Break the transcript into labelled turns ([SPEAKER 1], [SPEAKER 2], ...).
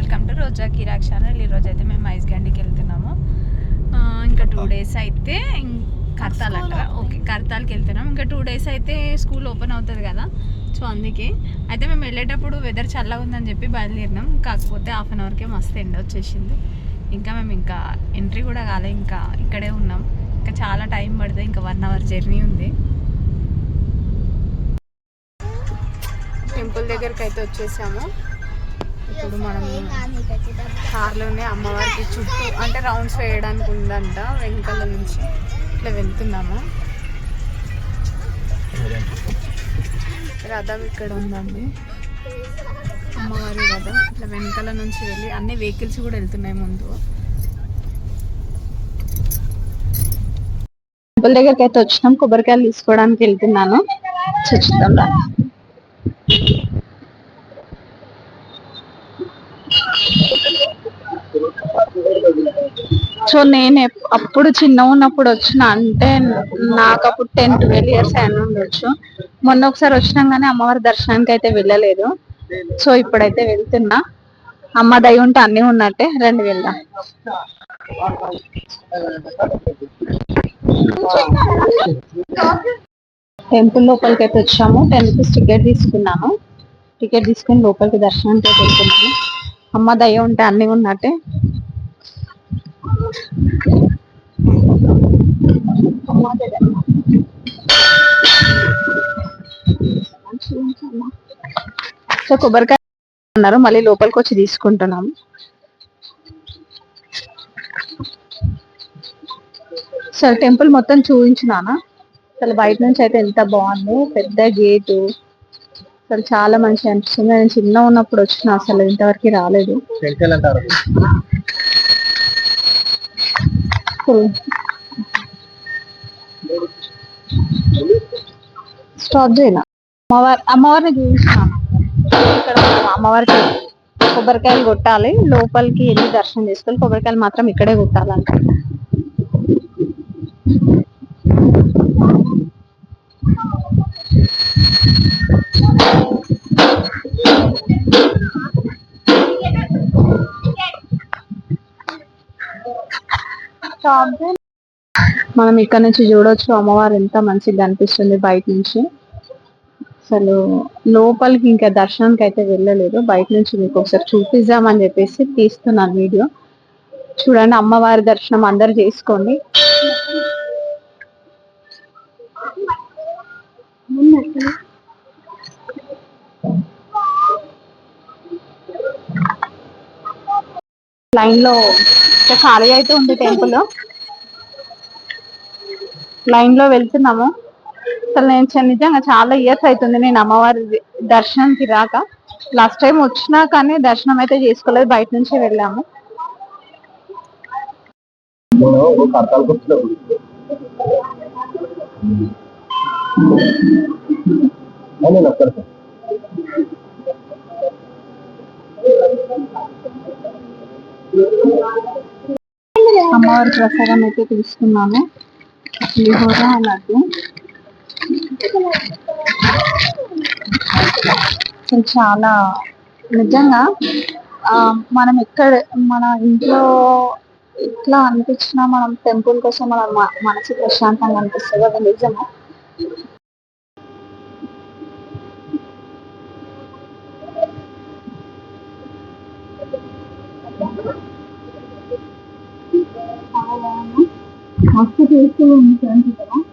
[SPEAKER 1] Welcome to Roja Kirik channel. ఈరోజు అయితే మేము ఐస్గండికి వెళ్తున్నాము. ఇంకా 2 days అయితే కర్తాల్ అంటారా, ఓకే, కర్తాల్కి వెళ్తున్నాం. ఇంకా 2 days అయితే స్కూల్ ఓపెన్ అవుతుంది కదా, సో అందుకే అయితే మేము వెళ్ళేటప్పుడు వెదర్ చల్లగా ఉందని చెప్పి బయలుదేరినాం. కాకపోతే 1/2 hourకే మస్తు ఎండ వచ్చేసింది. ఇంకా మేము ఇంకా ఎంట్రీ కూడా కాలే, ఇంకా ఇక్కడే ఉన్నాం. ఇంకా చాలా టైం పడుతుంది, ఇంకా 1 hour జర్నీ ఉంది. టెంపుల్ దగ్గరికి అయితే వచ్చేసాము. ఇప్పుడు మనం కార్లోనే అమ్మవారికి చుట్టూ అంటే రౌండ్స్ వేయడానికి ఉందంట, వెనకాల నుంచి ఇట్లా వెళ్తున్నాము. రథం ఇక్కడ ఉందండి, అమ్మవారి రథం. ఇట్లా వెనకాల నుంచి వెళ్ళి అన్ని వెహికల్స్ కూడా వెళ్తున్నాయి ముందు. టెంపుల్ దగ్గరికి అయితే వచ్చినాం, కొబ్బరికాయలు తీసుకోవడానికి వెళ్తున్నాను. చూద్దాం. సో నేను అప్పుడు చిన్న ఉన్నప్పుడు వచ్చిన, అంటే నాకు అప్పుడు 10-12 years అయిన ఉండొచ్చు. మొన్న ఒకసారి వచ్చినాం కానీ అమ్మవారి దర్శనానికి అయితే వెళ్ళలేదు. సో ఇప్పుడైతే వెళ్తున్నా. అమ్మ దయ ఉంటే అన్నీ ఉన్నట్టే. రండి వెళ్దాం. టెంపుల్ లోపలికి అయితే వచ్చాము. 10 rupees టికెట్ తీసుకున్నాము. టికెట్ తీసుకుని లోపలికి దర్శనానికి అయితే వెళ్తున్నాము. అమ్మ దయ ఉంటే అన్నీ ఉన్నట్టే. సో కొబ్బరికాయ అన్నారు, మళ్ళీ లోపలికి వచ్చి తీసుకుంటున్నాము. సో టెంపుల్ మొత్తం చూపించినానా, అసలు బయట నుంచి అయితే ఎంత బాగుంది. పెద్ద గేటు, అసలు చాలా మంచిగా అనిపిస్తుంది. నేను చిన్న ఉన్నప్పుడు వచ్చిన, అసలు ఇంతవరకు రాలేదు. స్టాప్ చేయనా, అమ్మవారిని చూపించాను. ఇక్కడ అమ్మవారికి కొబ్బరికాయలు కొట్టాలి, లోపలికి వెళ్ళి దర్శనం చేసుకోవాలి. కొబ్బరికాయలు మాత్రం ఇక్కడే కొట్టాలంట. మనం ఇక్కడ నుంచి చూడొచ్చు అమ్మవారు ఎంత మంచిగా అనిపిస్తుంది బయట నుంచి. అసలు లోపలికి ఇంకా దర్శనానికి అయితే వెళ్ళలేదు, బయట నుంచి మీకు ఒకసారి చూపిద్దామని చెప్పేసి తీస్తున్నాను వీడియో. చూడండి, అమ్మవారి దర్శనం అందరు చేసుకోండి. లైన్ లో ఖాళీ అయితే ఉంది టెంపుల్, లైన్ లో వెళ్తున్నాము. అసలు నేను నిజంగా చాలా ఇయర్స్ అవుతుంది నేను అమ్మవారి దర్శనానికి రాక. లాస్ట్ టైం వచ్చినా కానీ దర్శనం అయితే చేసుకోలేదు, బయట నుంచే వెళ్ళాము. అమ్మవారి ప్రసాదం అయితే తీసుకున్నాము, పులిహోర లడ్డు. చాలా నిజంగా మనం ఎక్కడ మన ఇంట్లో ఎట్లా అనిపించినా మనం టెంపుల్ కోసం మన మనసు ప్రశాంతంగా అనిపిస్తుంది, అది నిజమే. మస్తు టేస్ట్ ఉంది కదా.